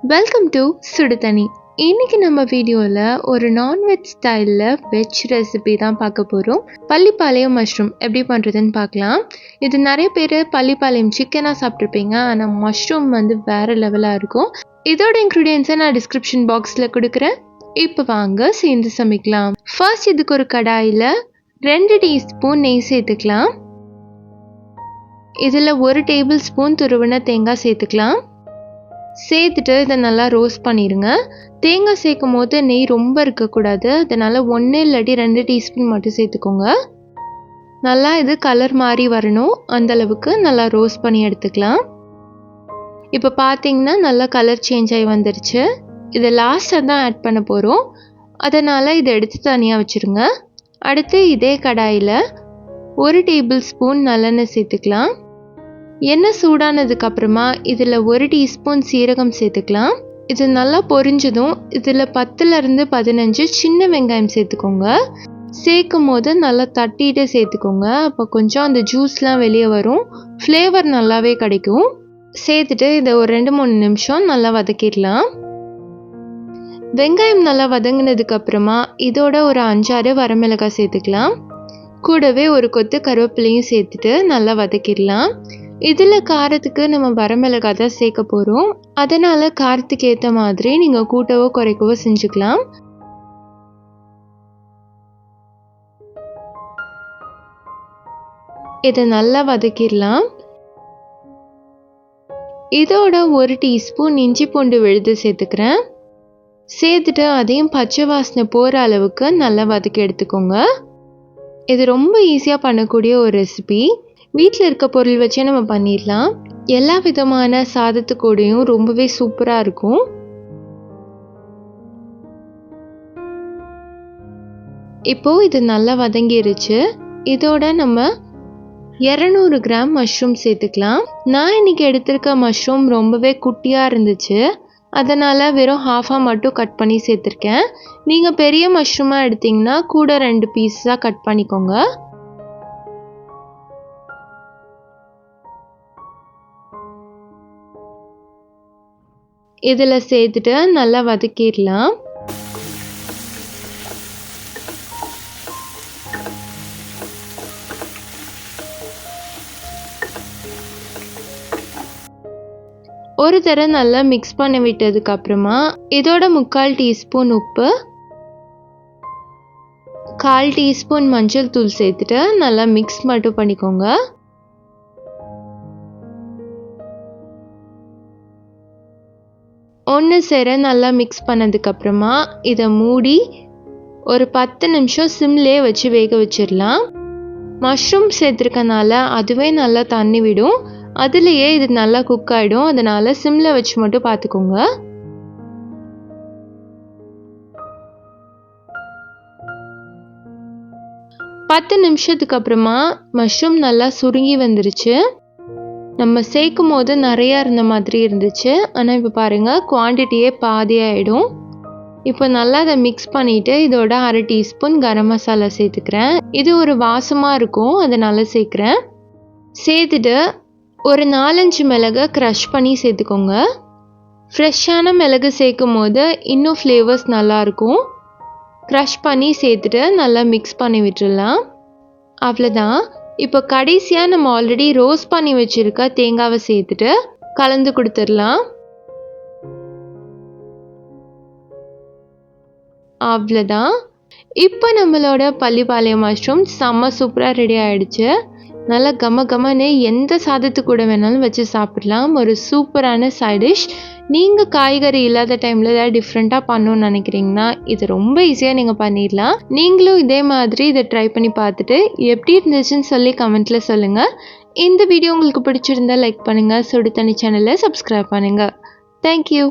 Welcome to சுடுதண்ணி. இன்னைக்கு நம்ம வீடியோவில் ஒரு நான்வெஜ் ஸ்டைலில் வெஜ் ரெசிபி தான் பார்க்க போகிறோம். பள்ளிப்பாளையம் மஷ்ரூம் எப்படி பண்ணுறதுன்னு பார்க்கலாம். இது நிறைய பேர் பள்ளிப்பாளையம் சிக்கனாக சாப்பிட்ருப்பீங்க, ஆனால் மஷ்ரூம் வேறு லெவலாக இருக்கும். இதோட இன்க்ரீடியன்ஸை நான் டிஸ்கிரிப்ஷன் பாக்ஸில் கொடுக்குறேன். இப்போ வாங்க சேர்ந்து சமைக்கலாம். ஃபர்ஸ்ட் இதுக்கு ஒரு கடாயில் 2 டீஸ்பூன் நெய் சேர்த்துக்கலாம். இதில் 1 டேபிள் ஸ்பூன் துருவின தேங்காய் சேர்த்துக்கலாம். சேர்த்துட்டு இதை நல்லா ரோஸ்ட் பண்ணிடுங்க. தேங்காய் சேர்க்கும் போது நெய் ரொம்ப இருக்கக்கூடாது, அதனால் 1 இல்லாட்டி 2 டீஸ்பூன் மட்டும் சேர்த்துக்கோங்க. நல்லா இது கலர் மாதிரி வரணும், அந்தளவுக்கு நல்லா ரோஸ்ட் பண்ணி எடுத்துக்கலாம். இப்போ பார்த்தீங்கன்னா நல்லா கலர் சேஞ்ச் ஆகி வந்துருச்சு. இதை லாஸ்ட்டாக தான் ஆட் பண்ண போகிறோம், அதனால் இதை எடுத்து தனியாக வச்சுருங்க. அடுத்து இதே கடாயில் 1 டேபிள் ஸ்பூன் நல்லெண்ணெய் சேர்த்துக்கலாம். எண்ணெய் சூடானதுக்கு அப்புறமா இதில் 1 டீஸ்பூன் சீரகம் சேர்த்துக்கலாம். இது நல்லா பொரிஞ்சதும் இதில் 10லேருந்து 15 சின்ன வெங்காயம் சேர்த்துக்கோங்க. சேர்க்கும் போது நல்லா தட்டிட்டு சேர்த்துக்கோங்க, அப்போ கொஞ்சம் அந்த ஜூஸ்லாம் வெளியே வரும், ஃப்ளேவர் நல்லாவே கிடைக்கும். சேர்த்துட்டு இதை ஒரு 2-3 நிமிஷம் நல்லா வதக்கிடலாம். வெங்காயம் நல்லா வதங்கினதுக்கு அப்புறமா இதோட ஒரு 5-6 வரமிளகாய் சேர்த்துக்கலாம். கூடவே ஒரு கொத்து கருவேப்பிலையும் சேர்த்துட்டு நல்லா வதக்கிடலாம். இதில் காரத்துக்கு நம்ம வரமிளகாய் தான் சேர்க்க போகிறோம், அதனால் காரத்துக்கு ஏற்ற மாதிரி நீங்கள் கூட்டவோ குறைக்கவோ செஞ்சுக்கலாம். இதை நல்லா வதக்கிடலாம். இதோட 1 டீஸ்பூன் இஞ்சி பூண்டு விழுது சேர்த்துக்கிறேன். சேர்த்துட்டு அதையும் பச்சை வாசனை போகிற அளவுக்கு நல்லா வதக்கி எடுத்துக்கோங்க. இது ரொம்ப ஈஸியாக பண்ணக்கூடிய ஒரு ரெசிபி. வீட்டில் இருக்க பொருள் வச்சே நம்ம பண்ணிடலாம். எல்லா விதமான சாதத்துக்கூடையும் ரொம்பவே சூப்பராக இருக்கும். இப்போது இது நல்லா வதங்கிருச்சு. இதோட நம்ம 200 கிராம் மஷ்ரூம் சேர்த்துக்கலாம். நான் இன்றைக்கி எடுத்திருக்க மஷ்ரூம் ரொம்பவே குட்டியாக இருந்துச்சு, அதனால் வெறும் ஹாஃபாக மட்டும் கட் பண்ணி சேர்த்துருக்கேன். நீங்கள் பெரிய மஷ்ரூமாக எடுத்திங்கன்னா கூட 2 பீஸாக கட் பண்ணிக்கோங்க. இதில் சேர்த்துட்டு நல்லா வதக்கிடலாம். ஒரு தடவை நல்லா மிக்ஸ் பண்ணி விட்டதுக்கு அப்புறமா இதோட 3/4 டீஸ்பூன் உப்பு, 1/4 டீஸ்பூன் மஞ்சள் தூள் சேர்த்துட்டு நல்லா மிக்ஸ் மட்டும் பண்ணிக்கோங்க. ஒன்று சேர நல்லா மிக்ஸ் பண்ணதுக்கப்புறமா இதை மூடி ஒரு 10 நிமிஷம் சிம்லே வச்சு வேக வச்சிடலாம். மஷ்ரூம் சேர்த்துருக்கனால அதுவே நல்லா தண்ணி விடும், அதுலேயே இது நல்லா குக் ஆகிடும், அதனால் சிம்மில் வச்சு மட்டும் பார்த்துக்கோங்க. பத்து நிமிஷத்துக்கு அப்புறமா மஷ்ரூம் நல்லா சுருங்கி வந்துருச்சு. நம்ம சேர்க்கும் போது நிறையா இருந்த மாதிரி இருந்துச்சு, ஆனால் இப்போ பாருங்கள் குவான்டிட்டியே பாதியாகிடும். இப்போ நல்லா அதை மிக்ஸ் பண்ணிவிட்டு இதோட 1/2 டீஸ்பூன் கரம் மசாலா சேர்த்துக்கிறேன். இது ஒரு வாசமாக இருக்கும், அதனால் சேர்க்குறேன். சேர்த்துட்டு ஒரு 4-5 மிளகை க்ரஷ் பண்ணி சேர்த்துக்கோங்க. ஃப்ரெஷ்ஷான மிளகு சேர்க்கும் போது இன்னும் ஃப்ளேவர்ஸ் நல்லாயிருக்கும். க்ரஷ் பண்ணி சேர்த்துட்டு நல்லா மிக்ஸ் பண்ணி விட்டுடலாம். அவ்வளோதான். இப்போ கடைசியாக நம்ம ஆல்ரெடி ரோஸ்ட் பண்ணி வச்சுருக்க தேங்காவை சேர்த்துட்டு கலந்து கொடுத்துடலாம். அவ்வளோதான். இப்போ நம்மளோட பள்ளிப்பாளையம் மஷ்ரூம் செம்ம சூப்பராக ரெடி ஆகிடுச்சு. நல்லா கமன்னு எந்த சாதத்து கூட வேணாலும் வச்சு சாப்பிடலாம். ஒரு சூப்பரான சைட் டிஷ். நீங்கள் காய்கறி இல்லாத டைமில் ஏதாவது டிஃப்ரெண்ட்டாக பண்ணணும்னு நினைக்கிறீங்கன்னா இது ரொம்ப ஈஸியாக நீங்கள் பண்ணிடலாம். நீங்களும் இதே மாதிரி இதை ட்ரை பண்ணி பார்த்துட்டு எப்படி இருந்துச்சுன்னு சொல்லி கமெண்ட்டில் சொல்லுங்கள். இந்த வீடியோ உங்களுக்கு பிடிச்சிருந்தா லைக் பண்ணுங்கள், சுடு தண்ணி சேனலை சப்ஸ்கிரைப் பண்ணுங்கள். தேங்க்யூ.